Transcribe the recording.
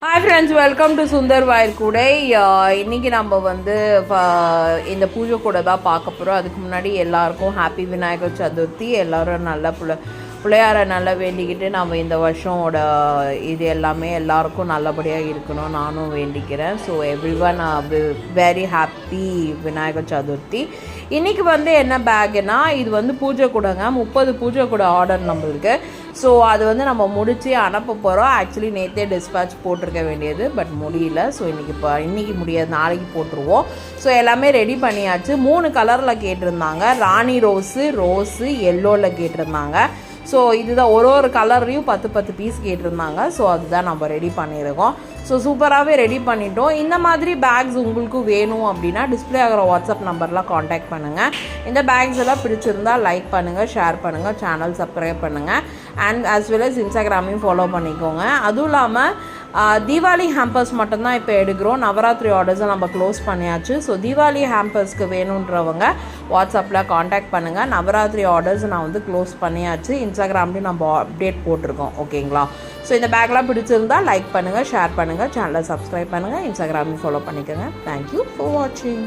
Hi friends, welcome to Sundar wire கூடை. இன்றைக்கி நம்ம வந்து இந்த பூஜை கூட தான் பார்க்க போகிறோம். அதுக்கு முன்னாடி எல்லாருக்கும் ஹாப்பி விநாயகர் சதுர்த்தி. எல்லோரும் நல்ல பிள்ளையாரை நல்லா வேண்டிக்கிட்டு நம்ம இந்த வருஷோட இது எல்லாமே எல்லாருக்கும் நல்லபடியாக இருக்கணும் நானும் வேண்டிக்கிறேன். So every one very happy Vinayagar Chaturthi. இன்றைக்கி வந்து என்ன பேக்குனா, இது வந்து பூஜை கூடங்க, 30 பூஜை கூட ஆர்டர் நம்மளுக்கு. ஸோ அது வந்து நம்ம முடித்து அனுப்ப போகிறோம். ஆக்சுவலி நேற்றே டிஸ்பேட்ச் போட்டிருக்க வேண்டியது, பட் முடியல. ஸோ இன்றைக்கி முடியாது, நாளைக்கு போட்டுருவோம். ஸோ எல்லாமே ரெடி பண்ணியாச்சு. 3 கலரில் கேட்டிருந்தாங்க. ராணி ரோஸு எல்லோவில் கேட்டிருந்தாங்க. ஸோ இதுதான் ஒரு கலர்லேயும் 10 பீஸ் கேட்டிருந்தாங்க. ஸோ அதுதான் நம்ம ரெடி பண்ணியிருக்கோம். ஸோ சூப்பராகவே ரெடி பண்ணிட்டோம். இந்த மாதிரி பேக்ஸ் உங்களுக்கும் வேணும் அப்படின்னா டிஸ்பிளே ஆகிற வாட்ஸ்அப் நம்பர்லாம் காண்டாக்ட் பண்ணுங்கள். இந்த பேக்ஸ் எல்லாம் பிடிச்சிருந்தால் லைக் பண்ணுங்கள், ஷேர் பண்ணுங்கள், சேனல் சப்ஸ்கிரைப் பண்ணுங்கள், அண்ட் ஆஸ் வெல் அஸ் இன்ஸ்டாகிராமையும் ஃபாலோ பண்ணிக்கோங்க. அதுவும் இல்லாமல் தீபாவளி ஹேம்பர்ஸ் மட்டும்தான் இப்போ எடுக்கிறோம். நவராத்திரி ஆர்டர்ஸை நம்ம க்ளோஸ் பண்ணியாச்சு. ஸோ தீபாவளி ஹேம்பர்ஸ்க்கு வேணுன்றவங்க வாட்ஸ்அப்பில் காண்டாக்ட் பண்ணுங்கள். நவராத்திரி ஆர்டர்ஸ் நான் வந்து க்ளோஸ் பண்ணியாச்சு. இன்ஸ்டாகிராம்லேயும் நம்ம அப்டேட் போட்டிருக்கோம், ஓகேங்களா? ஸோ இந்த பேக்லாம் பிடிச்சிருந்தால் லைக் பண்ணுங்கள், ஷேர் பண்ணுங்கள், சேனலை சப்ஸ்கிரைப் பண்ணுங்கள், இன்ஸ்டாகிராமையும் ஃபாலோ பண்ணிக்கோங்க. தேங்க்யூ ஃபார் வாட்சிங்.